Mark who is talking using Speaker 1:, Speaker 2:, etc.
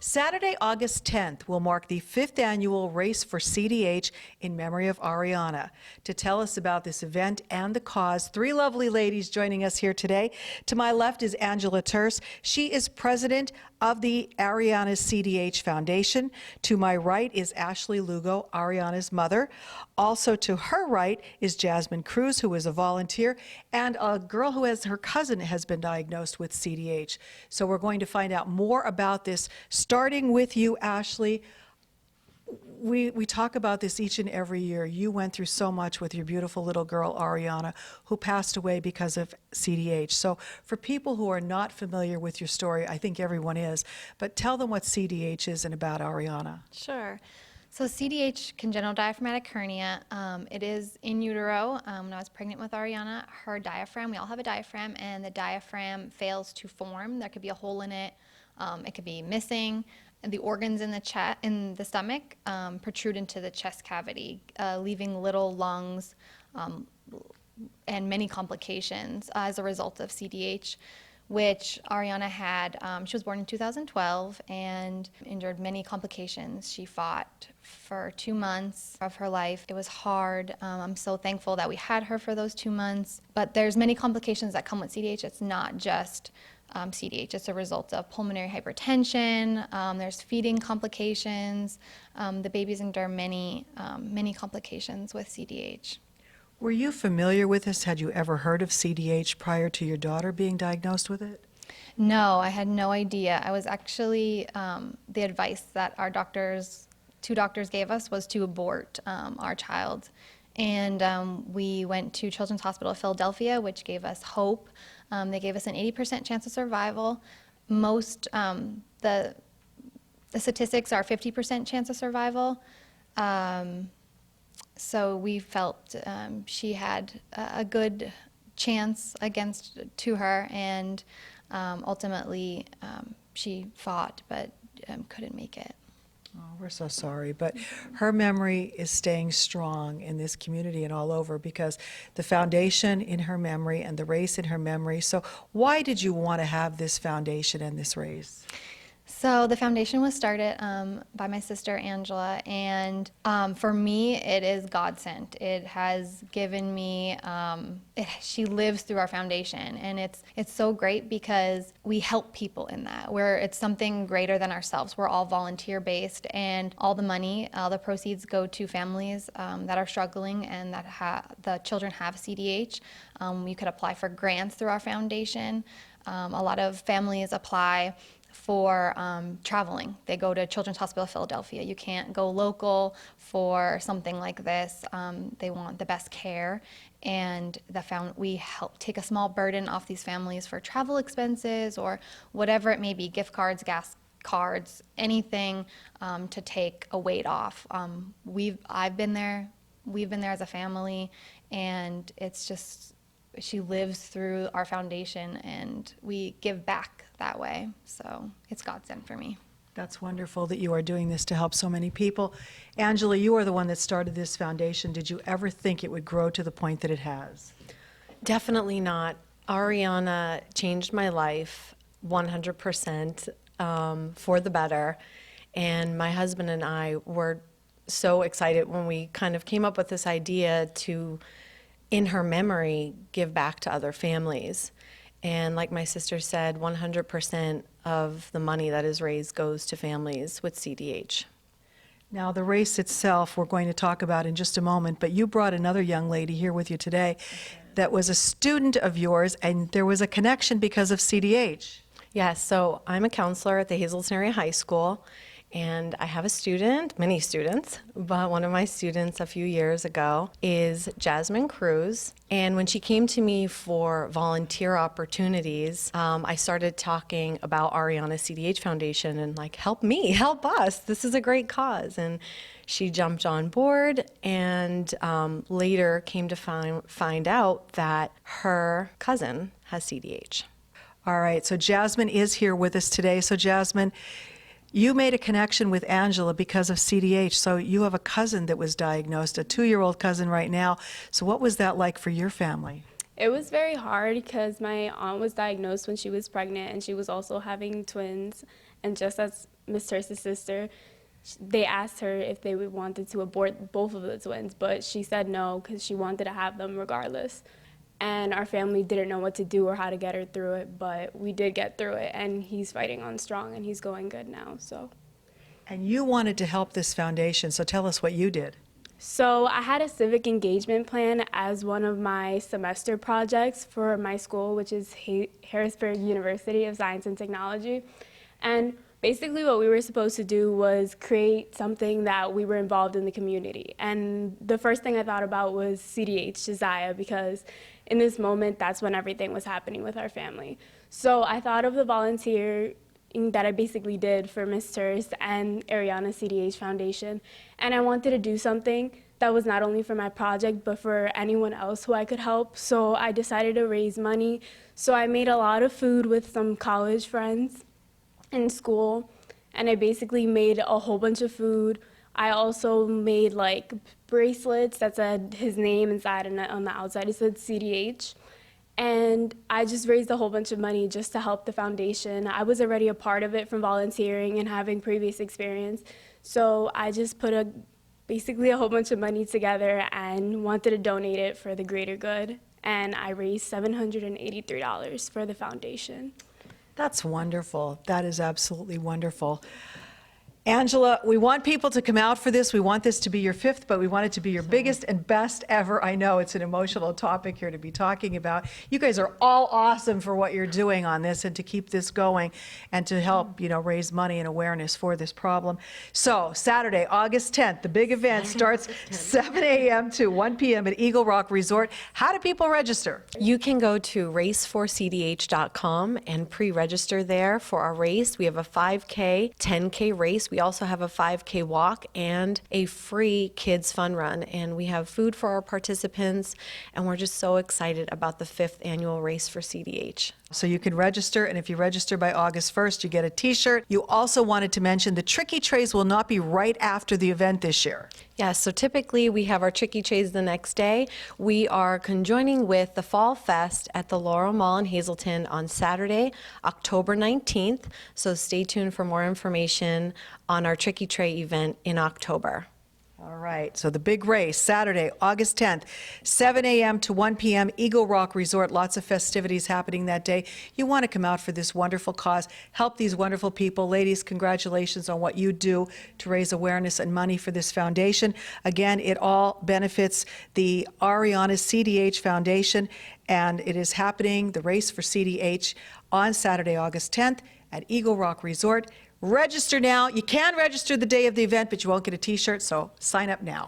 Speaker 1: Saturday, August 10th will mark the 5th annual Race for CDH in memory of Ariana. To tell us about this event and the cause, three lovely ladies joining us here today. To my left is Angela Terse. She is president of the Ariana's CDH Foundation. To my right is Ashley Lugo, Ariana's mother. Also to her right is Jasmine Cruz, who is a volunteer, and a girl who her cousin has been diagnosed with CDH. So we're going to find out more about this, starting with you, Ashley. We talk about this each and every year. You went through so much with your beautiful little girl, Ariana, who passed away because of CDH. So for people who are not familiar with your story, I think everyone is, but tell them what CDH is and about Ariana.
Speaker 2: Sure. So CDH, congenital diaphragmatic hernia, it is in utero. When I was pregnant with Ariana, her diaphragm, we all have a diaphragm, and the diaphragm fails to form. There could be a hole in it. It could be missing. And the organs in the stomach protrude into the chest cavity, leaving little lungs and many complications as a result of CDH, which Ariana had. She was born in 2012 and endured many complications. She fought for 2 months of her life. It was hard. I'm so thankful that we had her for those 2 months. But there's many complications that come with CDH. It's not just CDH. It's a result of pulmonary hypertension. There's feeding complications. The babies endure many complications with CDH.
Speaker 1: Were you familiar with this? Had you ever heard of CDH prior to your daughter being diagnosed with it?
Speaker 2: No, I had no idea. I was actually, the advice that our two doctors gave us was to abort our child. And we went to Children's Hospital of Philadelphia, which gave us hope. They gave us an 80% chance of survival. Most, the statistics are 50% chance of survival. So we felt she had a good chance to her, and ultimately she fought but couldn't make it.
Speaker 1: Oh, we're so sorry, but her memory is staying strong in this community and all over because the foundation in her memory and the race in her memory. So why did you want to have this foundation and this race?
Speaker 2: So the foundation was started by my sister Angela, and for me it is God sent. It has given me, she lives through our foundation, and it's so great because we help people in that, where it's something greater than ourselves. We're all volunteer based, and all the money, all the proceeds go to families that are struggling and that the children have CDH. You could apply for grants through our foundation. A lot of families apply for traveling. They go to Children's Hospital of Philadelphia. You can't go local for something like this. They want the best care, and we help take a small burden off these families for travel expenses or whatever it may be, gift cards, gas cards, anything to take a weight off. I've been there, we've been there as a family, and it's just, she lives through our foundation, and we give back that way. So it's God sent for me.
Speaker 1: That's wonderful that you are doing this to help so many people. Angela, you are the one that started this foundation. Did you ever think it would grow to the point that it has?
Speaker 3: Definitely not. Ariana changed my life 100% for the better. And my husband and I were so excited when we kind of came up with this idea to, in her memory, give back to other families. And like my sister said, 100% of the money that is raised goes to families with CDH.
Speaker 1: Now, the race itself we're going to talk about in just a moment, but you brought another young lady here with you today that was a student of yours, and there was a connection because of CDH.
Speaker 3: Yes, so I'm a counselor at the Hazelton Area High School, and I have a student, many students, but one of my students a few years ago is Jasmine Cruz. And when she came to me for volunteer opportunities, I started talking about Ariana CDH Foundation and like, help me, help us, this is a great cause. And she jumped on board, and later came to find out that her cousin has CDH.
Speaker 1: All right, so Jasmine is here with us today. So Jasmine, you made a connection with Angela because of CDH, so you have a cousin that was diagnosed, a 2-year-old cousin right now. So what was that like for your family?
Speaker 4: It was very hard because my aunt was diagnosed when she was pregnant, and she was also having twins. And just as Miss Terce's sister, they asked her if they wanted to abort both of the twins, but she said no because she wanted to have them regardless. And our family didn't know what to do or how to get her through it, but we did get through it, and he's fighting on strong, and he's going good now, so.
Speaker 1: And you wanted to help this foundation, so tell us what you did.
Speaker 4: So I had a civic engagement plan as one of my semester projects for my school, which is Harrisburg University of Science and Technology. And basically what we were supposed to do was create something that we were involved in the community. And the first thing I thought about was CDH, Josiah, because in this moment, that's when everything was happening with our family. So I thought of the volunteer that I basically did for Miss Terce and Ariana CDH Foundation. And I wanted to do something that was not only for my project, but for anyone else who I could help. So I decided to raise money. So I made a lot of food with some college friends in school, and I basically made a whole bunch of food. I also made like bracelets that said his name inside, and on the outside it said CDH. And I just raised a whole bunch of money just to help the foundation. I was already a part of it from volunteering and having previous experience. So I just put basically a whole bunch of money together and wanted to donate it for the greater good. And I raised $783 for the foundation.
Speaker 1: That's wonderful. That is absolutely wonderful. Angela, we want people to come out for this. We want this to be your 5th, but we want it to be your biggest and best ever. I know it's an emotional topic here to be talking about. You guys are all awesome for what you're doing on this and to keep this going and to help, raise money and awareness for this problem. So Saturday, August 10th, the big event starts 7 a.m. to 1 p.m. at Eagle Rock Resort. How do people register?
Speaker 3: You can go to raceforcdh.com and pre-register there for our race. We have a 5K, 10K race. We also have a 5K walk and a free kids fun run. And we have food for our participants. And we're just so excited about the 5th annual race for CDH.
Speaker 1: So you can register, and if you register by August 1st, you get a t-shirt. You also wanted to mention the Tricky Trays will not be right after the event this year.
Speaker 3: Yes, so typically we have our Tricky Trays the next day. We are conjoining with the Fall Fest at the Laurel Mall in Hazleton on Saturday, October 19th. So stay tuned for more information on our Tricky Tray event in October.
Speaker 1: All right, so the big race, Saturday, August 10th, 7 a.m. to 1 p.m., Eagle Rock Resort. Lots of festivities happening that day. You want to come out for this wonderful cause, help these wonderful people. Ladies, congratulations on what you do to raise awareness and money for this foundation. Again, it all benefits the Ariana CDH Foundation, and it is happening, the race for CDH, on Saturday, August 10th at Eagle Rock Resort. Register now. You can register the day of the event, but you won't get a t-shirt, so sign up now.